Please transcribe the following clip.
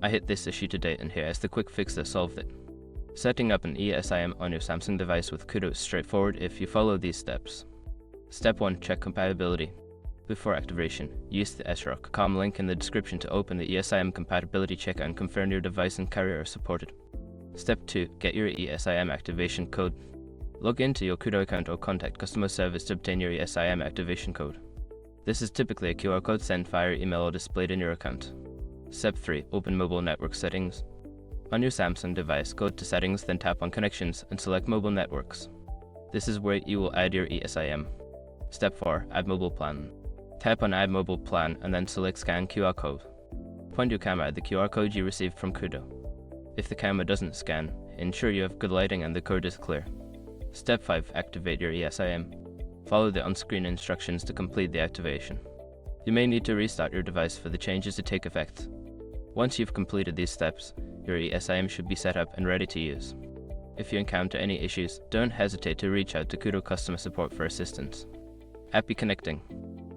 I hit this issue to date and here is the quick fix that solved it. Setting up an eSIM on your Samsung device with Koodo is straightforward if you follow these steps. Step 1. Check compatibility. Before activation, use the sroc.com link in the description to open the eSIM compatibility checker and confirm your device and carrier are supported. Step 2. Get your eSIM activation code. Log into your Koodo account or contact customer service to obtain your eSIM activation code. This is typically a QR code sent via email or displayed in your account. Step 3. Open mobile network settings. On your Samsung device, go to Settings, then tap on Connections and select Mobile Networks. This is where you will add your eSIM. Step 4. Add mobile plan. Tap on Add mobile plan and then select Scan QR code. Point your camera at the QR code you received from Koodo. If the camera doesn't scan, ensure you have good lighting and the code is clear. Step 5. Activate your eSIM. Follow the on-screen instructions to complete the activation. You may need to restart your device for the changes to take effect. Once you've completed these steps, your eSIM should be set up and ready to use. If you encounter any issues, don't hesitate to reach out to Koodo customer support for assistance. Happy connecting!